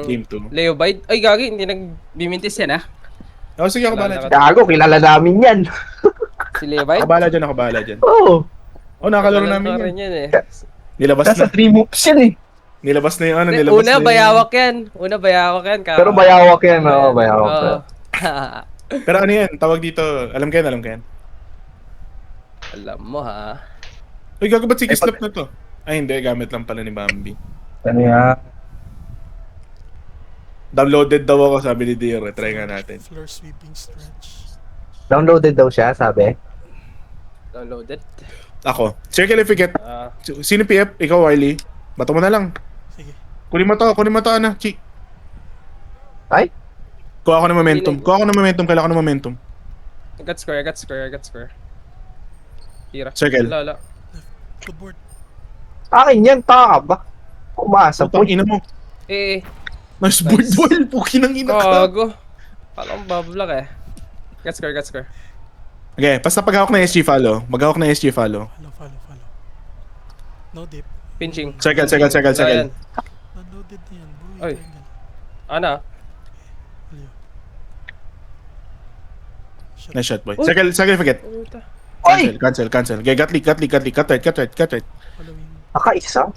Team 2. Leo Bide. Ay, gagi, hindi nagbimintis yan, ah. Oh, sige, ako bahala dyan. Gago, kilala namin yan. Si Leo Bide. Ako bahala dyan, ako bahala dyan. Oo. Oh, nakalaro Kilala namin ko yan. rin yan, eh. Nilabas Nasa na. 3 moves yan eh. Nilabas na yung ano, Hindi, nilabas una, na yung... bayawak yan. Una, bayawak yan. Pero bayawak yan, oo, bayawak. Oo. Pero ano yan, tawag dito, alam ko yan, alam ko yan. Alam mo, ha? Uy, gago ba't sige slap na to? Ay, hindi, gamit lang pala ni Bambi. Ano yan? Downloaded daw ako, sabi ni Dear. Try nga natin. Floor sweeping stretch. Downloaded daw siya, sabi. Downloaded. Ako. Circle if you get. Ah, Sino PF? Ikaw, Wiley. Bato mo na lang. Sige. Kunin mo to, ano, Chi. Ay? Kuha ako ng momentum. Kailangan ko ng momentum. I got square. Tira. Circle. Wala. Footboard. Akin yan, taka ba? Umasa po. Putang ina mo. Eh, Nice board, boy. Puki ng ina ka. gago. Kala kong bablock, eh. Got square. Okay, basta paghawak na SG follow. Maghawak na SG follow. Follow. No dip. Pinching. Circle. Wala yan. Unloaded na yan, boy. Ay. Triangle. Ana? Leo. Shot. Nice shot, boy. Circle forget. Puta. Oy! Cancel. Okay, cut lead. Cut right. Following.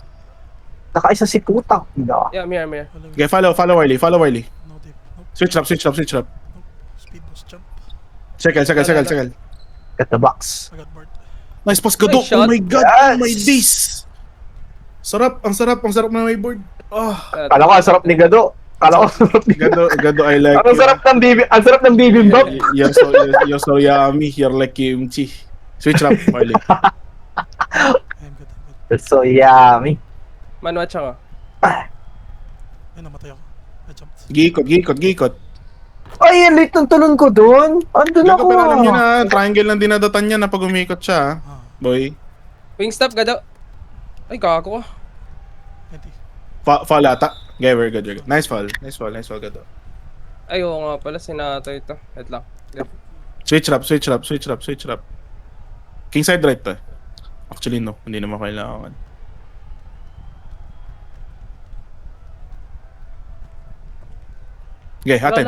Nakaisa si putang. Yeah, Mira. Following. Okay, follow Wiley. No dip. Nope. Switch up. Nope. Speed boost jump. Circle. Get the box. I got board. Nice pass, Gado. Nice shot. Oh my god. Yes. Oh my days. Ang sarap na may board. Oh, Kala ko, ang sarap ni Gado. Gado, I like Ang sarap ng bibimbap. You're so yummy. You're like kimchi. Switch up, Wiley. I'm good. That's so yummy. Manwatch ako. Ay, namatay ako. I jumped. Giikot. Ay, ang late ng tulon ko doon. Andun Gago, ako. pero alam niyo na, triangle lang dinadatan niya na pag umikot siya, Ah, boy. Wingstop, gado. Ay, gago ka. 20. Fall ata. Okay, very good. Nice fall, Gado. Ay, oo nga pala, sinato ito. Wait lang. Yeah. Switch up. King side right to. Actually, no. Hindi naman kailangan. Okay, atin.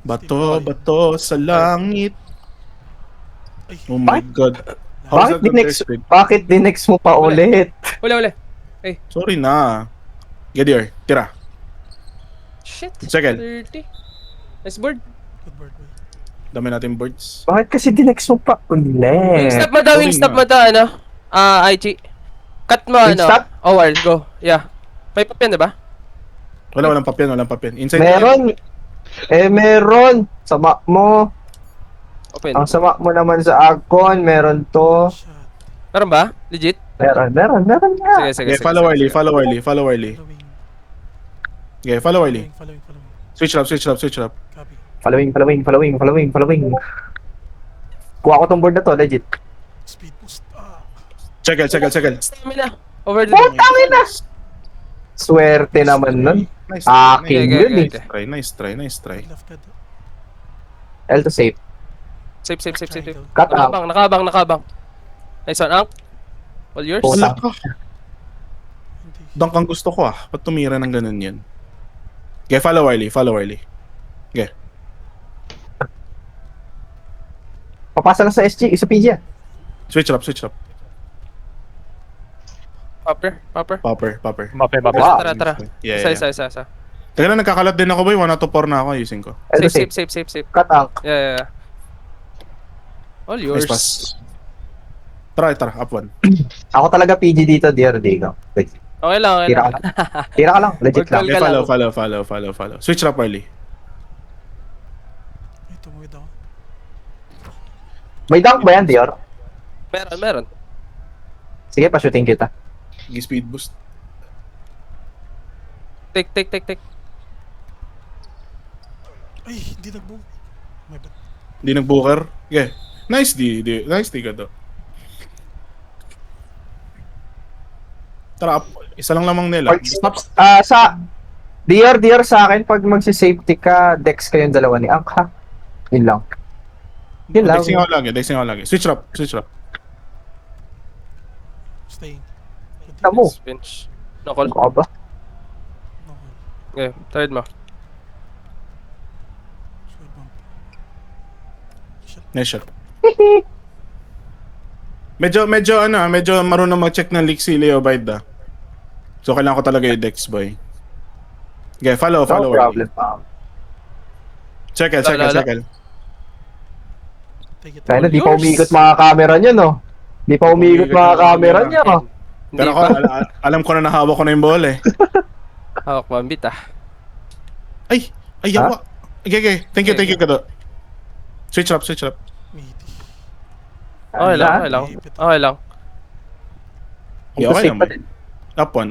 Bato sa langit. Ay, Oh my god. How's that contested? Bakit dinex mo pa ulit? Uli. Sorry na. Gadier, tira. Shit. Second. 30. Nice board. good board, boy. Dami natin birds. Bakit kasi dinex mo pa ulit? Wingstop mo daw, sorry wingstop na. mo daw, ano? IG. Cut mo, ano? Wingstop? Howard, go. Yeah. May papyan, diba? Walang papyan. Inside Meron. Meron. Sama mo. Open. Ang sama mo naman sa Agcon, meron to. Shot. Meron ba? Legit? Meron nga. Sige. Okay, follow Wiley. Following. Okay, follow Wiley. Following. Switch up. Copy. Following. Kuha ko tong board na to, legit. Speed boost. Ah. Check. Stamina. Over the... Putang ina! Swerte naman nun. Nice. Akin Okay, yun eh. okay. Nice try. Left God. L to safe. Safe. Triangle. Cut out. Nakabang. Nice one, Ank. All yours? Puta. Wala ka. Hindi. Dunk ang gusto ko ah. Ba't tumira ng ganun yan? Okay, follow Wiley. Okay. Papasa na sa SG, isa PG. Switch up. Popper. Popper. Wow. Tara. Yeah. Isa. Teka lang, nagkakalat din ako boy. 1 out of 4 na ako using ko. L to safe. Safe. Cut out. Yeah. All yours. Nice pass. Tara. Up 1. Ako talaga PG dito, dear Digo. Wait. Okay lang. Tira ka lang. Legit lang. Wag Okay, follow. Switch up Wiley. Ay, tumawid ako. May dunk ba yan, Dior? Meron. Sige, pa-shooting kita. Speed boost. Take. Ay, hindi nag-boom. My bad. Hindi nag-booker. Okay. Nice di ka to. Tara, isa lang lamang nila. Sa Dior sa akin, pag magsi-safety ka, dex kayong dalawa ni Ank, ha? Yun lang. Dexing ako lagi. Switch up. Staying. Tamo. Pinch. No call. Ano ka ba? No. Okay, third mo. Sure bump. Shit. Nice shot. medyo marunong mag-check ng leak si Leo Bide, ah. So, kailangan ko talaga yung Dex, boy. Okay, follow. No problem, Pam. Check. Take it. Kaya na, di pa Yours. umiikot mga camera niya, no? Di pa umiikot mga camera niya, oh. Pero ako, alam ko na nahawak ko na yung ball, eh. Hawak mambit ah. Ay, yawa. Okay. Thank you, Kado. Switch up. Meaty. Okay lang. Yeah, okay lang, boy. Up one.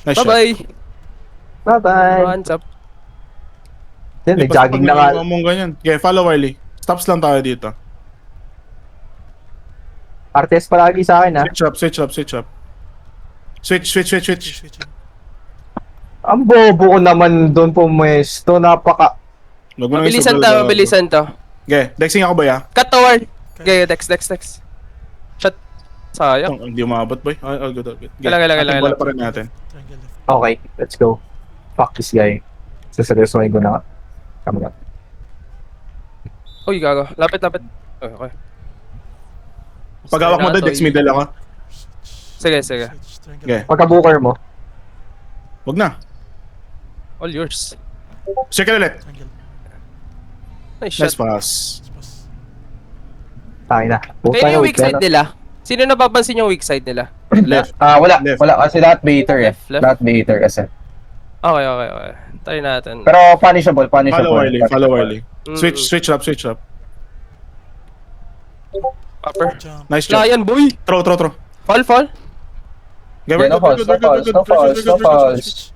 Nice shot. Bye-bye. Bye-bye. Hands up. Yan, nag-jogging na nga. Mong ganyan. Okay, follow Wiley. Stops lang tayo dito. RTS palagi sa akin, ha? Switch up. Switch. Switching. Ang bobo ko naman doon pumesto. Napaka... Wag mo nang isubol. Mabilisan to. Okay, dexing ako, boy, ah. Cut toward. Okay, Dex. Shot. Sayang. Hindi umabot, boy. All good. Okay. Kailangan. Bola pa rin natin. Triangle left. Okay, let's go. Fuck this guy. Saseryosohin ko na. Come on. Uy, gago. Lapit. Okay. Pag hawak mo doon, Dex middle ako. Sige. Switch. Triangle Okay. left. Pagka-booker mo. Wag na. All yours. Check it ulit. Triangle. Nice Nice shot. pass. Pass. Tayo na. Kaya yung weak side nila. Sino napapansin yung weak side nila? Left. Wala. Left. Wala. Kasi lahat baiter, eh. Left. Lahat baiter kasi. Okay. Try natin. Pero punishable. Follow Wiley. Mm. Switch up. Upper. Jump. Nice job. Lion, boy! Throw. Fall. Okay, Yeah, no fouls. Switch.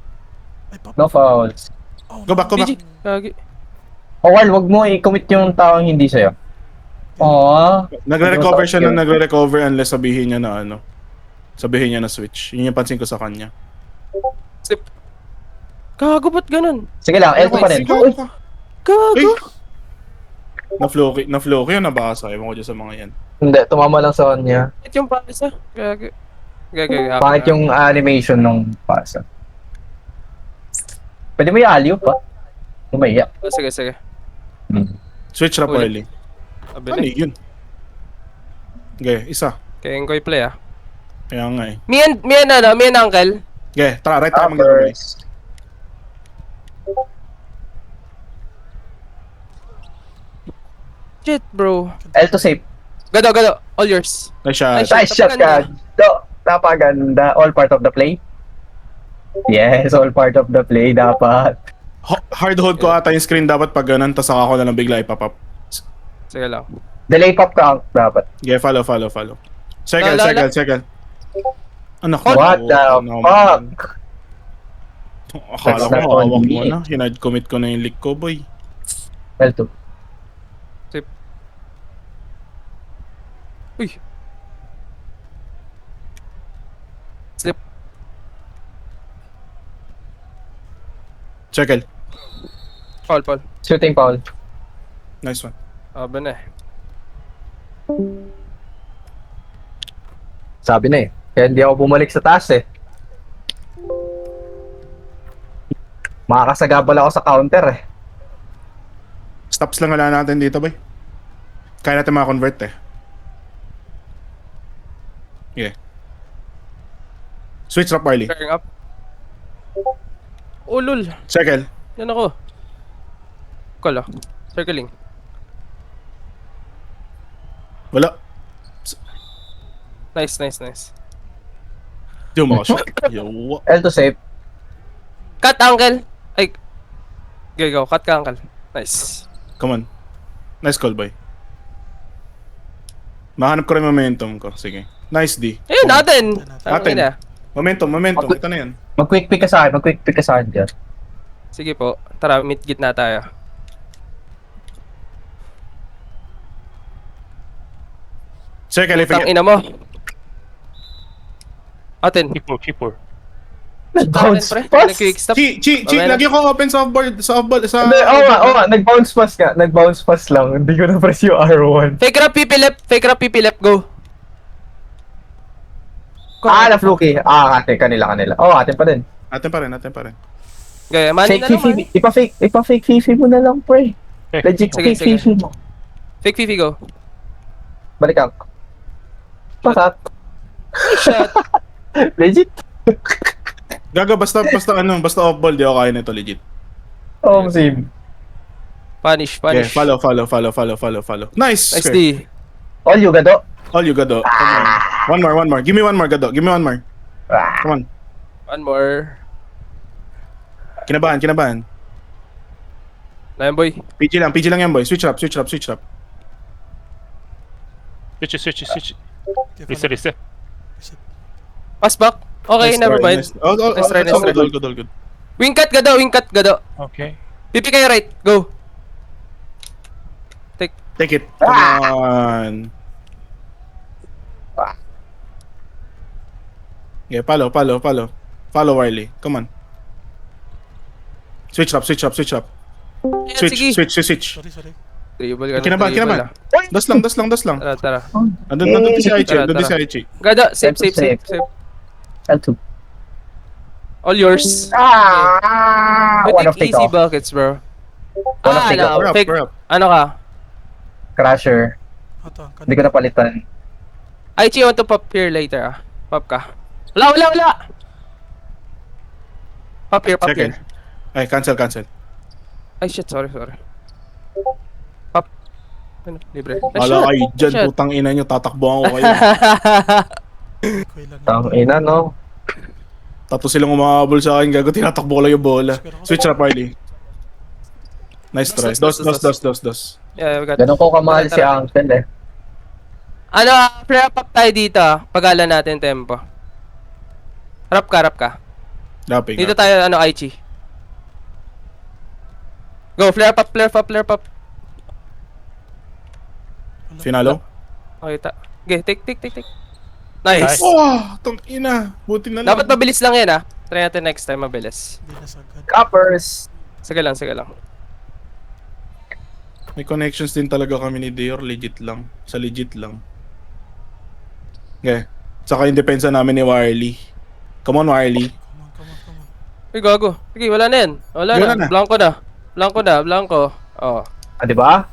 Ay, pop. No fouls. Oh, Go back. BG. Gagi. Wal, wag mo i-commit yung taong hindi sa'yo. Aww. Nagre-recover siya na nagre-recover unless sabihin niya na ano. Sabihin niya na switch. Yun yung pansin ko sa kanya. Sip. Gago, ba't ganun? Sige lang, L2 pa rin. Ay, Gago. na-flow ko yun, nabasa. Ewan ko dyan sa mga yan. Hindi, tumama lang sa kanya. Bakit yung pasa? Gago. Bakit yung animation ng pasa? Pwede mo i-alley pa? Umaya. Sige. Switch up, Ulit. Wiley. Ano yun? Okay, isa. Kaya yung play ah. Kaya nga eh. Me and uncle. Okay, tara, right tayo mag-gawin. Shit, bro. L2 safe. Gado. All yours. Nice shot. Nice Nice shot ka. Napaganda. All part of the play? Yes, all part of the play dapat. Hard hold ko ata yung screen dapat pag ganun, tas saka ko na lang bigla ipapap. Sige lang. Delay pop ka dapat. Okay, follow. Cycle. Anak ko. What the fuck? Akala That's ko not hawak on mo me. na. Hinad-commit ko na yung leak ko, boy. L2. Uy. Slip. Cycle. Foul. Shooting foul. Nice one. Aba na eh. Sabi na eh. Kaya hindi ako bumalik sa taas eh. Makakasagabal ako sa counter eh. Stops lang wala natin dito, boy. Kaya natin makakonvert eh. Yeah. Switch up, Wiley. Pairing up. Oh, lol. Cycle. Yan ako. Call ah. Circling. Wala. Nice. Di mo makashot. Yawa. L2 safe. Cut, uncle. Ay. Go. Cut ka, uncle. Nice. Come on. Nice call, boy. Mahanap ko rin momentum ko. Sige. Nice D. Ayun, natin. Natin. Na. Momentum. Ito na yan. Mag-quick pick ka sa akin dyan. Sige po. Tara, mid-git na tayo. Cycle, if Tang ina mo. Atin. Nag-bounce Atin, pre. pass? Nag-quick stop. Chi, Okay na. lagi ko open softball. Sa... Hindi, oo nga. Nag-bounce pass ka. Nag-bounce pass lang. Hindi ko na-press yung R1. Fake rap, PP left, go. ko. Na fluky. Atin, kanila. Oh, atin pa din. Atin pa rin, atin pa rin. Okay, money Fake na lang, Fifi. money. Ipa-fake Fifi mo na lang, pre. Legit Sige, fake sige. Fifi mo. Fake Fifi, go. Balik ako. Pakat. Shot. Legit. Gaga, basta off ball, di ako kaya nito, legit. Oh, sim. Punish, Okay, punish. follow. Nice! Nice Okay. D. All you, Gado. All you, Gado. Come on. One more. Give me one more, Gado. Give me one more. Ah, Come on. One more. Kinabahan. Lion boy. PG lang yan, boy. Switch up. Switch. Reset. Pass back. Okay, Nice never try, mind. nice. Oh, Nice try, nice try. All good. Wing cut, Gado. Okay. Pipi kayo right. Go. Take it. Come on. Yeah, follow. Follow Wiley. Come on. Switch up. Yan, sige. Switch. Sorry. Dribble ka na, Kinabahan. dribble ah. Das lang. Tara. Andun si Aichi. Tara. Gado, save. L2. All yours. We One of take take easy off. buckets, bro. One of take off. We're up. Ano ka? Crasher. Ito, Hindi ko napalitan. Aichi, want to pop here later ah. Pop ka. Wala. Pop here. Second. Ay, cancel. Ay shit, sorry. Pop. Ano, libre. Ay, Wala shot. kayo dyan, Shot. putang ina nyo, tatakbuhan ko kayo. Tang ina, no? Tapos silang umabol sa akin, gago, tinatakbo ko lang yung bola. Switch up, Wiley. Nice try. Dos. Yeah, we got. Ganun ko kamahal si Tara. Uncle eh. Ano, flare up tayo dito ah. Pagala natin tempo. Rap ka. Dapping. Dito tayo, Aichi. Go, flare up. Finalo? Okay, okay, take. Nice. Oh, tong ina. Buti na lang. Dapat mabilis lang yan ah. Try natin next time mabilis. Hindi na sagad. Coppers. Sige lang. May connections din talaga kami ni Dior. Legit lang. Okay. Saka yung depensa namin ni Wiley. Come on, Wiley. Come on. Uy, gago. Sige, wala na yan. Wala na. Blanco. Oh. Ah, di ba?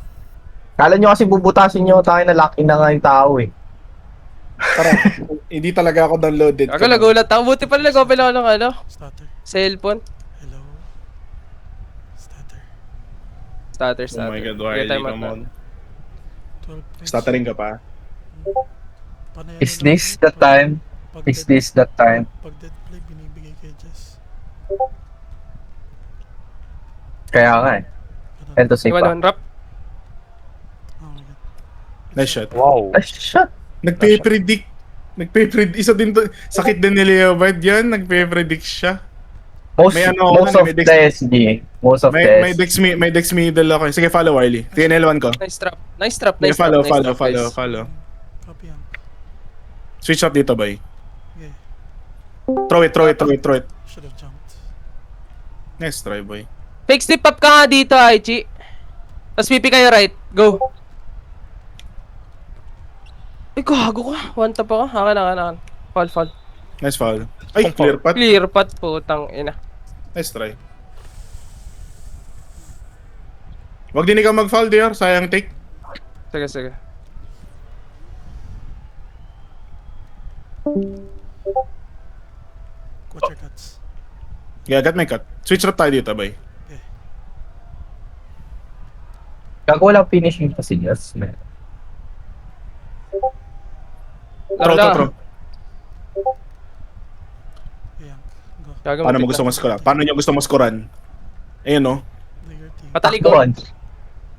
Kala nyo kasi bubutasin nyo, tayo na lock in na nga yung tao eh. Tara. Hindi talaga ako downloaded. Ako nagulat ako. Buti pala nag-open ako ng Starter. cellphone. Hello. Starter. Starter. Oh my God, Okay, Wiley, time out come na. on. 12 points. Stuttering ka pa? Paano yan, Is this the time? Pag Is this the time? Pag dead play, binibigay kay Jess. Kaya nga eh. Ganun. Ento safe Iwan pa. rap. Oh my God. Nice shot. Wow. Ah, shit. Nagpe-predict. Isa din to. Sakit din ni Leobard yan. Nagpe-predict siya. Most, May ano ako most nun, of may the dex- SG. Most of May the SG. dex middle ako. Sige, follow Wiley. TNL1 ko. Nice trap. Sige, Nice follow. trap, guys. Follow. Copy yan. Switch up dito, boy. Okay. Throw it. Should have jumped. Nice try, boy. Fake step up ka nga dito, Aichi. Tapos pipi kayo right. Go. Ay, gago ka. One tap ako. Akan. Fall. Nice foul. Ay, Kung clear path. Clear path, putang ina. Nice try. Wag din ikaw mag-foul, Dior. Sayang take. Sige. Watch your cuts. Yeah, got my cut. Switch up tayo dito, boy. Gago walang finishing kasi yes. Man. Throw. Ayan. Go. Gago, Paano mo matik gusto na. maskoran? Paano niya gusto maskoran? Ayun, no? Do your thing. Patalikod. Takbuhan.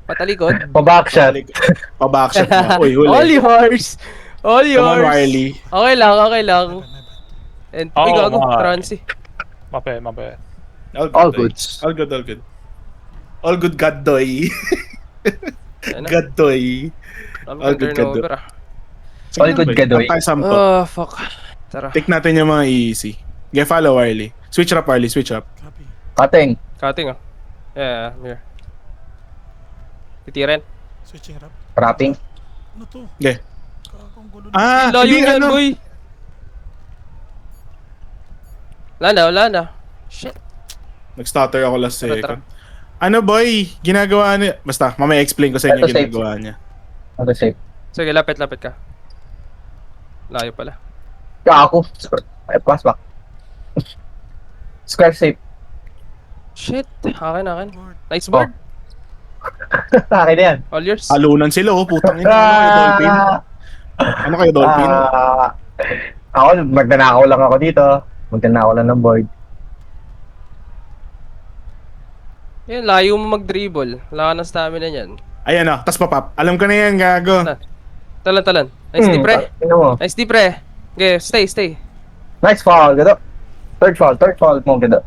Patalikod. Pa-backshot. Pa-backshot na. Uy, huli. All yours. All Come on, yours. Wiley. Okay lang. My bad. And, Oh, uy, gago. my. Transi. Mape. All goods. All good. All good, Gaddoy. Ano? Gaddoy. All good, turnover ah. All good, Gaddoy. Tayo sampo. Oh, fuck. Tara. Take natin yung mga easy. Okay, follow Wiley. Switch up, Wiley. Switch up. Copy. Cutting. Cutting ah. Yeah, here. Titirin. Switching rap. Wrapping. Ano to? Okay. Kakong gulo na. Ah, Layo hindi, yan, ano. boy. Wala na. Shit. Nag-stutter ako last Tara, second. Ano boy? Ginagawa niya. Basta, mamaya explain ko sa inyo Ito, safe. ginagawa niya. Okay, safe. Sige, lapit ka. Layo pala. Ako. Ay, pass back. Square safe. Shit. Akin. Board. Nice board. Akin na yan. All yours. Talunan sila oh, putang ina. Ano kayo, Dolphin? Ano kayo, Dolphin? Ako, magnanakaw lang ako dito. Magnanakaw lang ng board. Yan, layo mo mag-dribble. Wala ka ng stamina niyan. Ayan oh, tas papap. Alam ko na yan, gago. Talan. Nice deep, pre. Tingnan mo. Nice deep, pre. Okay, stay. Nice foul, gado. Third foul mo, gado.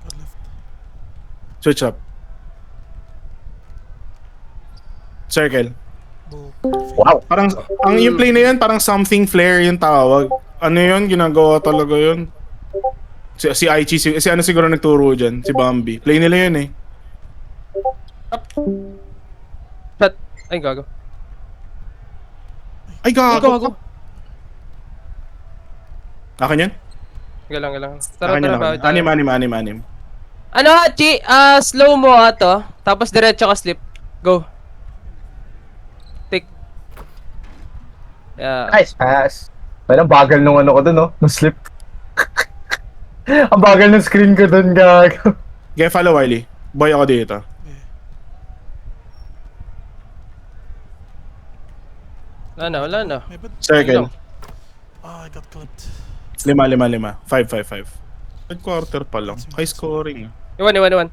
Good left. Switch up. Circle. Bow. Wow. Parang, yung play na yan, parang something flare yung tawag. Ano yun? Ginagawa talaga yun. Si Aichi, si ano siguro nagturo dyan? Si Bambi. Play nila yun eh. Shot. Ay, gago. Ay, gago. Akin yun? Galang. Akin yun, Tara, akin. Anim. Ano, Chi? Slow mo to. Tapos diretso ka slip. Go. Tick. Yeah. Nice pass. Parang bagal nung ano ko dun, no? Nung slip. Ang bagal ng screen ko dun, gago. Okay, follow Wiley. Boy ako dito. Wala na. May bad. Circle. Ah, I got clipped. 5. 5. Third quarter pa lang. High scoring. Iwan.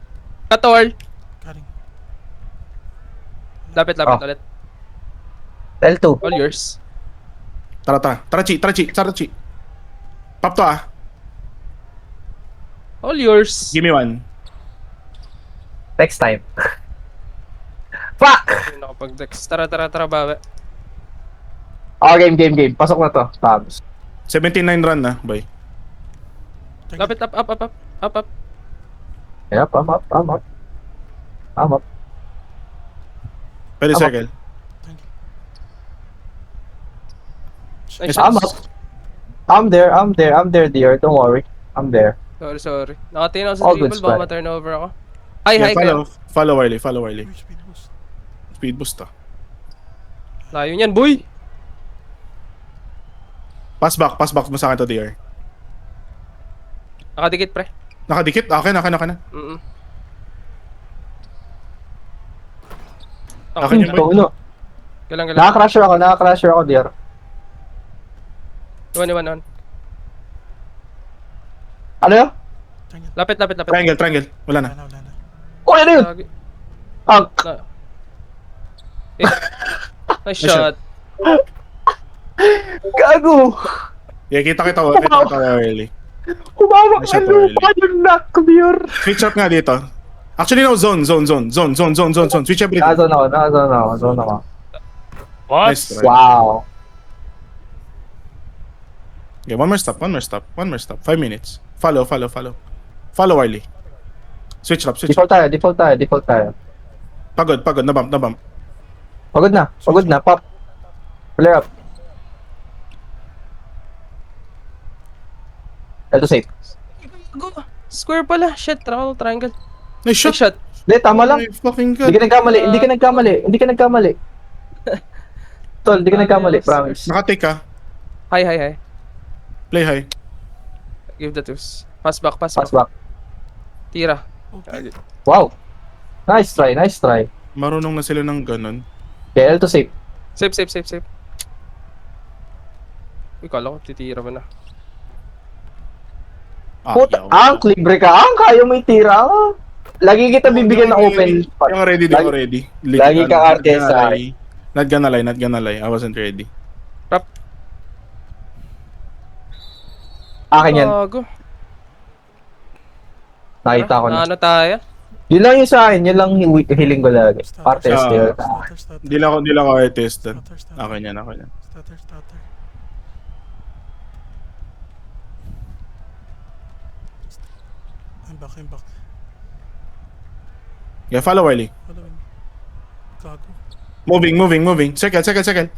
Katol. Cutting. Lapit Oh. ulit. L2. All yours. Tara, Chi. Pop to ah. All yours. Give me one. Next time. Fuck! Hindi nakapag-dex. Tara, bawi. Oh, game. Pasok na to. Tabs. 79 run na, boy. Lapit, up. Yep, I'm up. Pwede Tama. circle. Thank you. Nice I'm shots. up. I'm there, dear. Don't worry. I'm there. Sorry. Nakatingin ako sa All good, dribble, baka squad. ma-turnover ako. Ay, Yeah, hi kayo. follow Wiley. Uy, speed boost. Speed boost ah. Layo niyan, boy. Pass back mo sa akin to DR. Nakadikit, pre. Nakadikit? Akin na. Mm-mm. Akin yun, boy. Tulo. Galang. Naka-crasher ako, dear. Iwan. Ano yun? Triangle. Lapit. Triangle. Wala na. Wala na. Oh, ano yun? Lagi. Ah, Nice shot. gago! Yeah, kita Wiley. Kumawak Nice ka shot, lupa yung knock, dear. Switch up nga dito. Actually, no, zone. Switch everything. Zone ako. What? Nice try. Wow. Okay, one more stop. 5 minutes. Follow. Follow Wiley. Switch up. Default tayo. Pagod. Nabump. Pagod na. Pop. Flare up. Ito safe. Go. Square pala. Shit, triangle. Nice Shot. shot. Hindi, tama lang. Ay, fucking Hindi good. ka nagkamali. Tol, hindi ka nagkamali, promise. Naka-take ka. Hi. Play high. Give the twos. Pass back. Pass back. Tira. Open. Wow. Nice try. Marunong na sila ng ganun. Okay, L2 safe. Safe. Uy, kala ko titira mo na. Puta, yaw. libre ka. Kaya mo itira. Lagi kita bibigyan ng open spot. Yung ready, di ako ready. Lagi ka arte sa akin. Not gonna lie. I wasn't ready. Akin yan. Bago. Nakita ko na. Ano tayo? Yun lang yung sa akin. Yun lang hiling ko lagi. Parte Ah. still. Starter. Hindi lang ako artist dun. Starter. Akin yan. Starter. I'm back. Yeah, follow Wiley. Following. Gago. Moving. Second. Take it.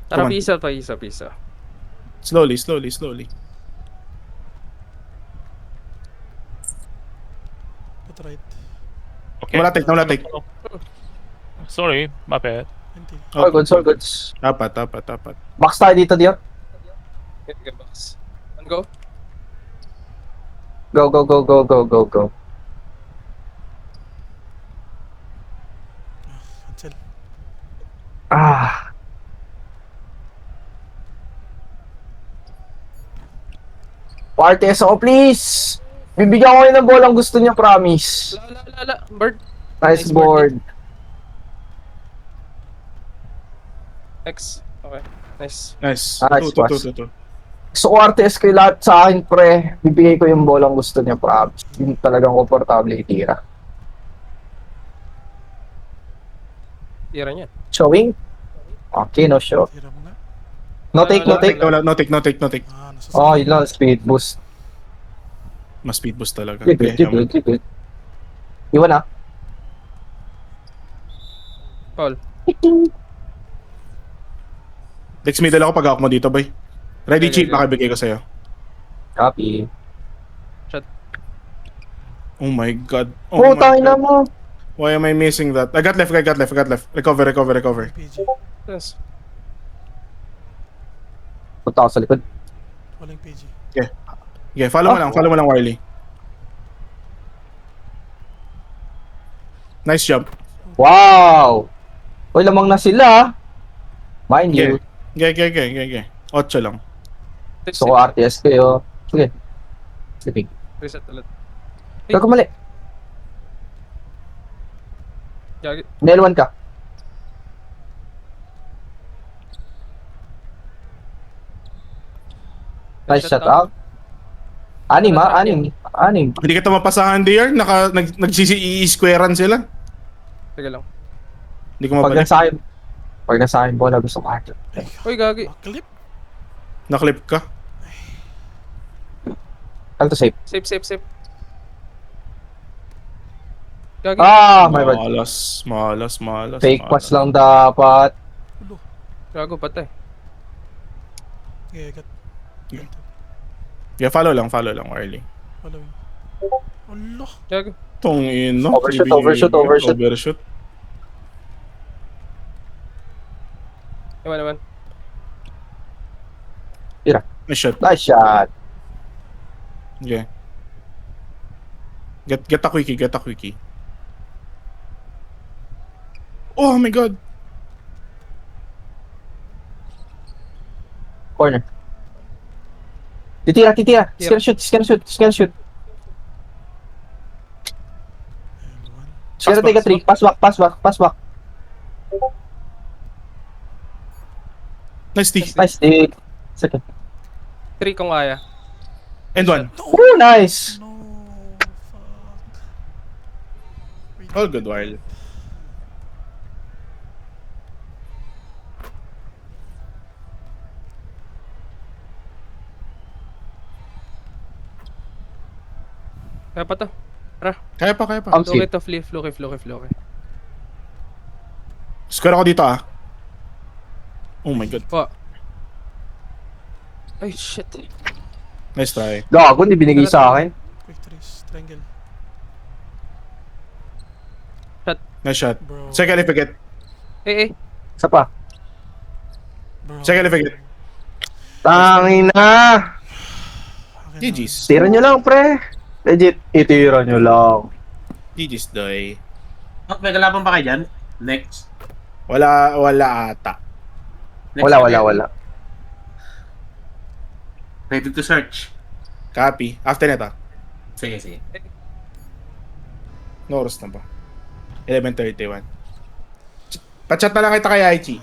Tara, Come on. piso. Slowly. Put right. Okay. Wala take. Sorry, my bad. Hindi. All goods. Tapat. Box tayo dito, Dior. Okay, box. And go. Go. Cancel. Ah. RTS ako, please! Bibigyan ko kayo ng bolang gusto niya, promise. La. Bird. Nice Nice board. X. Okay. Nice. Nice. Nice pass. Two. So, RTS kayo lahat sa akin, pre. Bibigay ko yung bolang gusto niya, promise. Yung talagang komportable itira. Tira niya. Showing? Okay, no show. Tira mo na. No take. No take. Nasa Oh, yun lang, speed boost. Mas speed boost talaga. You good. Iwan na. Paul. Next middle ako pag ako mo dito, boy. Ready, Okay, cheap, okay. makibigay ko sa'yo. Copy. Oh my god. Oh, my tayo na God. mo. Why am I missing that? I got left. Recover. PG. Yes. Punta ako sa likod. Walang PG. Yeah, follow mo lang, Warley. Nice jump. Wow! Uy, lamang na sila. Mind you. Okay. 8 lang. Gusto ko RTS kayo. Sige. Sige. Reset ulit. Gago mali. Gagi. Nail 1 ka. Nice shot out. Anim. Hindi kita mapasahan, DR. Nag-squarean sila. Sige lang. Hindi ko Pag mabalik. nasa akin bola, gusto ko hard. Uy, gagi. Clip. Naklip ka. Ano to safe? Safe. Gagi. Ah, my bad. Malas. Fake pass lang dapat. Ulo. Gago, patay. Okay, I got. Yeah, follow lang, Warley. Following. Ulo. Gagi. Tong ino. Overshoot. Iwan. Nice shot. Nice shot. Yeah. Get a quickie. Oh my god. Corner. Titira. Yep. Scan shoot. And one. Scan take a 3. Pass back. Nice D. Nice dig. Second. 3 kung kaya. And 1. Oh, nice. No. Fuck. All good, Warley. Kaya pa to. Kaya pa. I'm Fluky safe. to fluky. Square ako dito, ah. Oh my god. Po. Ay, shit. Nice try. Gago, hindi binigay sa akin. Quick trees. Triangle. Nice shot. Bro. Second if I get. Eh. Isa pa. Bro. Second if I get. Tangina. Akin na. GG's. Tira nyo lang, pre. Legit, itira nyo lang. GG's, doy. Oh, may kalaban pa kayo dyan? Next. Wala ata. Next Wala. Ready to search. Copy. After nito. Sige. No oras na ba? 11:31. Pachat na lang kita kay Aichi.